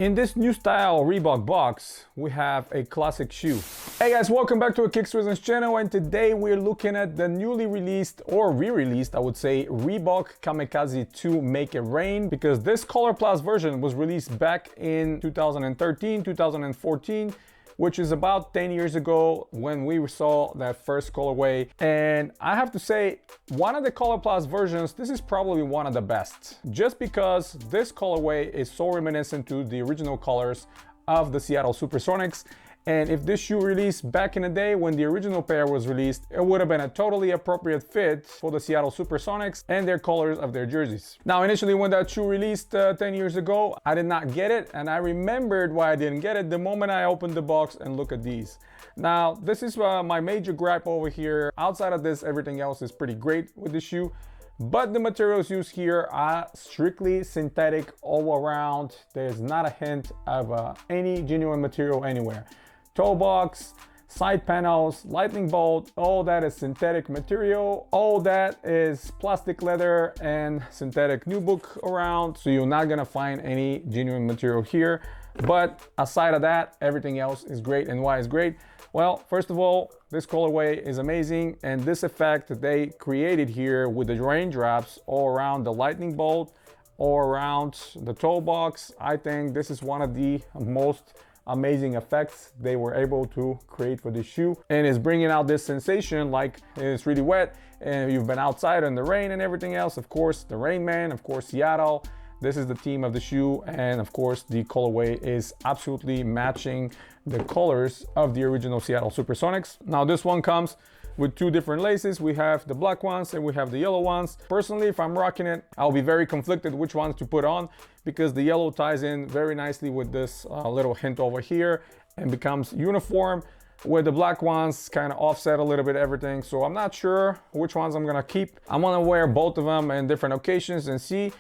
In this new style Reebok box, we have a classic shoe. Hey guys, welcome back to a Kicks Reasons channel, and today we're looking at the newly released, or re-released, I would say, Reebok Kamikaze 2 Make It Rain, because this Color Plus version was released back in 2013, 2014, which is about 10 years ago when we saw that first colorway. And I have to say, one of the Color Plus versions, this is probably one of the best, just because this colorway is so reminiscent to the original colors of the Seattle Supersonics. And if this shoe released back in the day when the original pair was released, it would have been a totally appropriate fit for the Seattle Supersonics and their colors of their jerseys. Now, initially when that shoe released 10 years ago, I did not get it, and I remembered why I didn't get it the moment I opened the box and look at these. Now, this is my major gripe over here. Outside of this, everything else is pretty great with the shoe. But the materials used here are strictly synthetic all around. There's not a hint of any genuine material anywhere. Toe box, side panels, lightning bolt, all that is synthetic material. All that is plastic leather and synthetic nubuck around. So you're not gonna find any genuine material here. But aside of that, everything else is great. And why is great? Well, first of all, this colorway is amazing, and this effect that they created here with the raindrops all around the lightning bolt, all around the toe box, I think this is one of the most amazing effects they were able to create for this shoe, and it's bringing out this sensation like it's really wet and you've been outside in the rain and everything else. Of course, the Rain Man, of course, Seattle. This is the theme of the shoe, and of course the colorway is absolutely matching the colors of the original Seattle Supersonics. Now this one comes with two different laces. We have the black ones and we have the yellow ones. Personally, if I'm rocking it, I'll be very conflicted which ones to put on, because the yellow ties in very nicely with this little hint over here and becomes uniform, where the black ones kind of offset a little bit everything. So I'm not sure which ones I'm gonna keep. I'm gonna wear both of them in different occasions and see.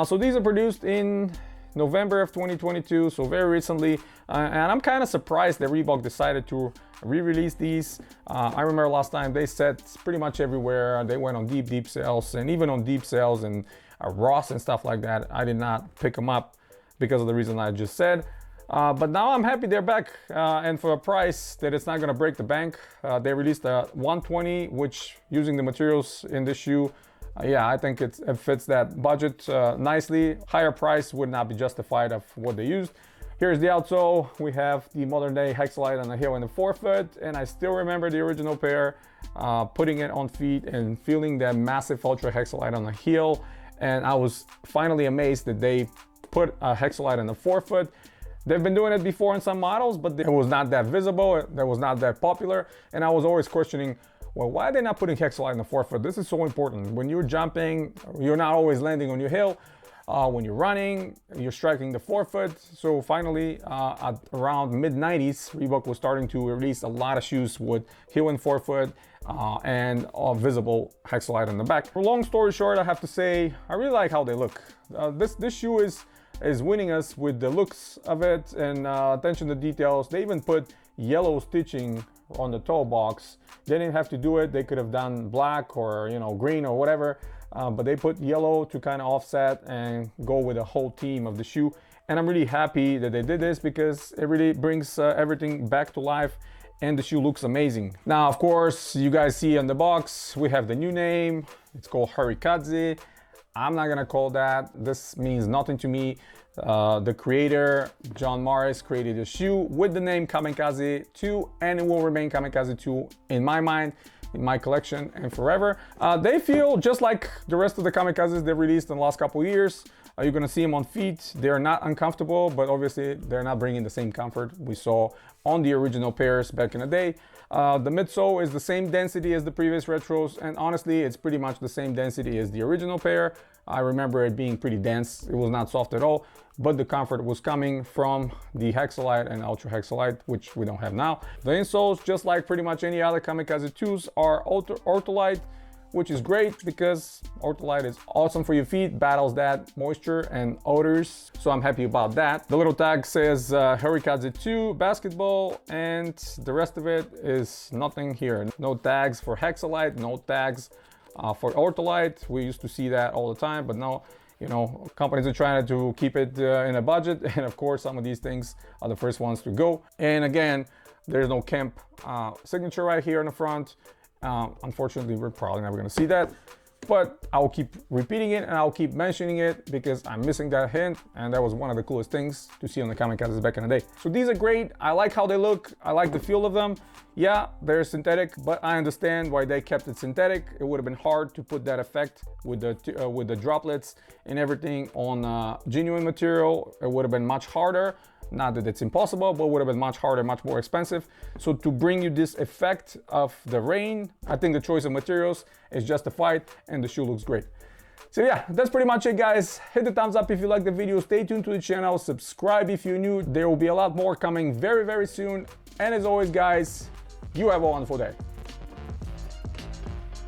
So these are produced in November of 2022, so very recently. And I'm kind of surprised that Reebok decided to re-release these. I remember last time they said pretty much everywhere. They went on deep sales, and even on deep sales and Ross and stuff like that, I did not pick them up because of the reason I just said. But now I'm happy they're back, and for a price that it's not gonna break the bank. They released a 120, which, using the materials in this shoe, yeah, I think it fits that budget nicely. Higher price would not be justified of what they used. Here's the outsole. We have the modern day Hexalite on the heel and the forefoot, and I still remember the original pair, putting it on feet and feeling that massive Ultra Hexalite on the heel. And I was finally amazed that they put a Hexalite on the forefoot. They've been doing it before in some models, but it was not that visible, it was not that popular. And I was always questioning, well, why are they not putting Hexalite in the forefoot? This is so important. When you're jumping, you're not always landing on your heel. When you're running, you're striking the forefoot. So finally, at around mid-90s, Reebok was starting to release a lot of shoes with heel and forefoot and visible Hexalite on the back. For long story short, I have to say, I really like how they look. This shoe is winning us with the looks of it and attention to details. They even put yellow stitching on the toe box. They didn't have to do it. They could have done black or, you know, green or whatever, but they put yellow to kind of offset and go with the whole theme of the shoe. And I'm really happy that they did this, because it really brings everything back to life, and the shoe looks amazing. Now, of course, you guys see on the box, we have the new name. It's called Hurrikaze. I'm not gonna call that. This means nothing to me. The creator, John Morris, created a shoe with the name Kamikaze 2, and it will remain Kamikaze 2 in my mind, in my collection, and forever. They feel just like the rest of the Kamikazes they've released in the last couple of years. You're gonna see them on feet. They're not uncomfortable, but obviously they're not bringing the same comfort we saw on the original pairs back in the day. The midsole is the same density as the previous retros, and honestly, it's pretty much the same density as the original pair. I remember it being pretty dense. It was not soft at all, but the comfort was coming from the Hexalite and Ultra Hexalite, which we don't have now. The insoles, just like pretty much any other Kamikaze 2s, are Ortholite, which is great because Ortholite is awesome for your feet, battles that moisture and odors. So I'm happy about that. The little tag says Hurrikaze 2 basketball, and the rest of it is nothing here. No tags for Hexalite, no tags for Ortholite. We used to see that all the time, but now You know, companies are trying to keep it in a budget, and of course some of these things are the first ones to go. And again, there's no Kemp signature right here in the front. Unfortunately, we're probably never going to see that, but I'll keep repeating it and I'll keep mentioning it because I'm missing that hint, and that was one of the coolest things to see on the Kamikazes back in the day. So these are great. I like how they look. I like the feel of them. Yeah, they're synthetic, but I understand why they kept it synthetic. It would have been hard to put that effect with the droplets and everything on genuine material. It would have been much harder. Not that it's impossible, but would have been much harder, much more expensive. So to bring you this effect of the rain, I think the choice of materials is justified and the shoe looks great. So yeah, that's pretty much it, guys. Hit the thumbs up if you like the video, stay tuned to the channel, subscribe if you're new. There will be a lot more coming very, very soon. And as always, guys, you have a wonderful day.